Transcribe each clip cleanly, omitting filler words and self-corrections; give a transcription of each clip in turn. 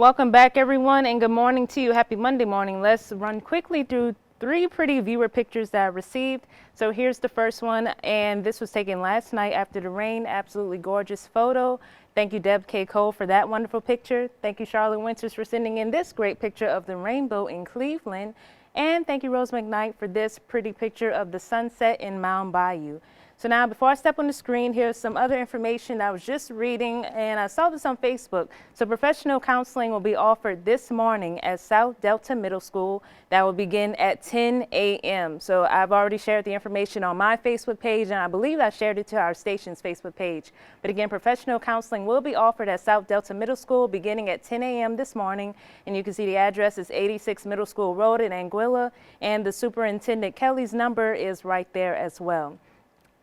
Welcome back, everyone, and good morning to you. Happy Monday morning. Let's run quickly through three pretty viewer pictures that I received. So here's the first one, and this was taken last night after the rain. Absolutely gorgeous photo. Thank you, Deb K. Cole, for that wonderful picture. Thank you, Charlotte Winters, for sending in this great picture of the rainbow in Cleveland. And thank you, Rose McKnight, for this pretty picture of the sunset in Mound Bayou. So now, before I step on the screen, here's some other information I was just reading, and I saw this on Facebook. So professional counseling will be offered this morning at South Delta Middle School. That will begin at 10 a.m. So I've already shared the information on my Facebook page, and I believe I shared it to our station's Facebook page. But again, professional counseling will be offered at South Delta Middle School beginning at 10 a.m. this morning. And you can see the address is 86 Middle School Road in Anguilla, and the Superintendent Kelly's number is right there as well.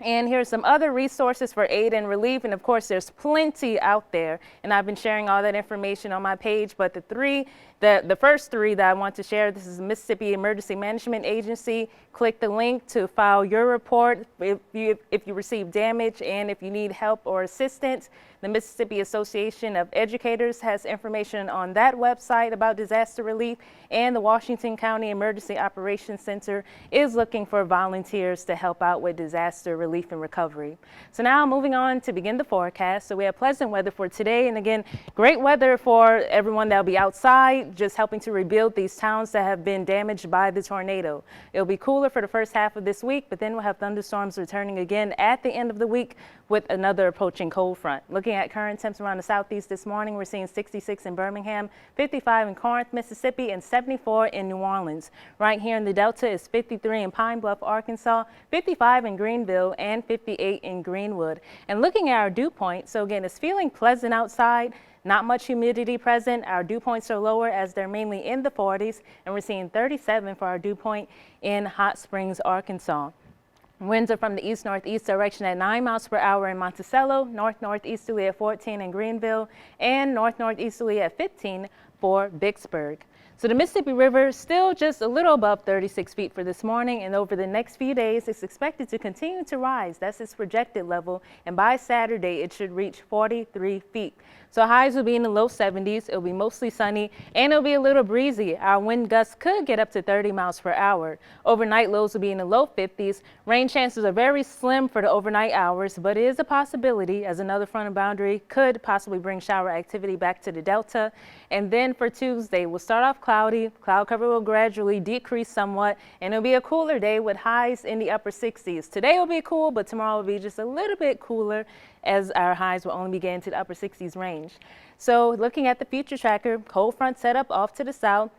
And here's some other resources for aid and relief. And of course, there's plenty out there. And I've been sharing all that information on my page. But the first three that I want to share, this is the Mississippi Emergency Management Agency. Click the link to file your report if you receive damage and if you need help or assistance. The Mississippi Association of Educators has information on that website about disaster relief. And the Washington County Emergency Operations Center is looking for volunteers to help out with disaster relief and recovery. So now moving on to begin the forecast. So we have pleasant weather for today. And again, great weather for everyone that will be outside, just helping to rebuild these towns that have been damaged by the tornado. It'll be cooler for the first half of this week, but then we'll have thunderstorms returning again at the end of the week with another approaching cold front. Looking at current temps around the southeast this morning, we're seeing 66 in Birmingham, 55 in Corinth, Mississippi, and 74 in New Orleans. Right here in the Delta is 53 in Pine Bluff, Arkansas, 55 in Greenville, and 58 in Greenwood. And looking at our dew point, so again, it's feeling pleasant outside. Not much humidity present. Our dew points are lower as they're mainly in the 40s, and we're seeing 37 for our dew point in Hot Springs, Arkansas. Winds are from the east-northeast direction at 9 miles per hour in Monticello, north-northeasterly at 14 in Greenville, and north-northeasterly at 15 for Vicksburg. So the Mississippi River still just a little above 36 feet for this morning, and over the next few days, it's expected to continue to rise. That's its projected level, and by Saturday, it should reach 43 feet. So highs will be in the low 70s. It'll be mostly sunny, and it'll be a little breezy. Our wind gusts could get up to 30 miles per hour. Overnight lows will be in the low 50s. Rain chances are very slim for the overnight hours, but it is a possibility as another front of boundary could possibly bring shower activity back to the Delta. And then for Tuesday, we'll start off cloudy. Cloud cover will gradually decrease somewhat, and it'll be a cooler day with highs in the upper 60s. Today will be cool, but tomorrow will be just a little bit cooler as our highs will only be getting to the upper 60s range. So looking at the future tracker, cold front setup off to the south.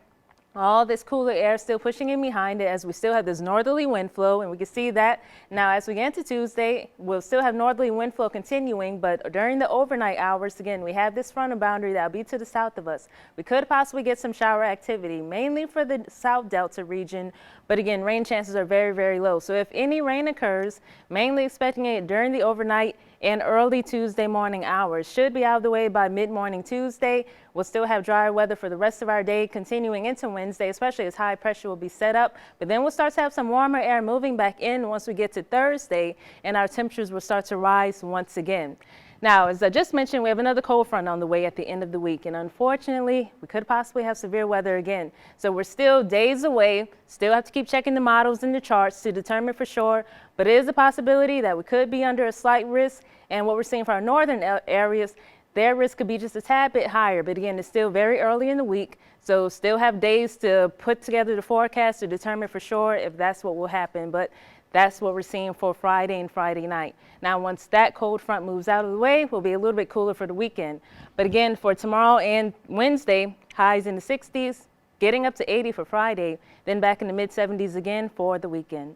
All this cooler air still pushing in behind it as we still have this northerly wind flow, and we can see that now as we get into Tuesday, we'll still have northerly wind flow continuing, but during the overnight hours, again, we have this front of boundary that'll be to the south of us. We could possibly get some shower activity, mainly for the South Delta region, but again, rain chances are very, very low. So if any rain occurs, mainly expecting it during the overnight and early Tuesday morning hours. Should be out of the way by mid-morning Tuesday. We'll still have drier weather for the rest of our day, continuing into Wednesday, especially as high pressure will be set up. But then we'll start to have some warmer air moving back in once we get to Thursday, and our temperatures will start to rise once again. Now, as I just mentioned, we have another cold front on the way at the end of the week, and unfortunately, we could possibly have severe weather again. So we're still days away, still have to keep checking the models and the charts to determine for sure, but it is a possibility that we could be under a slight risk, and what we're seeing for our northern areas, their risk could be just a tad bit higher, but again, it's still very early in the week, so still have days to put together the forecast to determine for sure if that's what will happen. But that's what we're seeing for Friday and Friday night. Now, once that cold front moves out of the way, we'll be a little bit cooler for the weekend. But again, for tomorrow and Wednesday, highs in the 60s, getting up to 80 for Friday, then back in the mid 70s again for the weekend.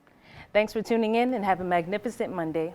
Thanks for tuning in and have a magnificent Monday.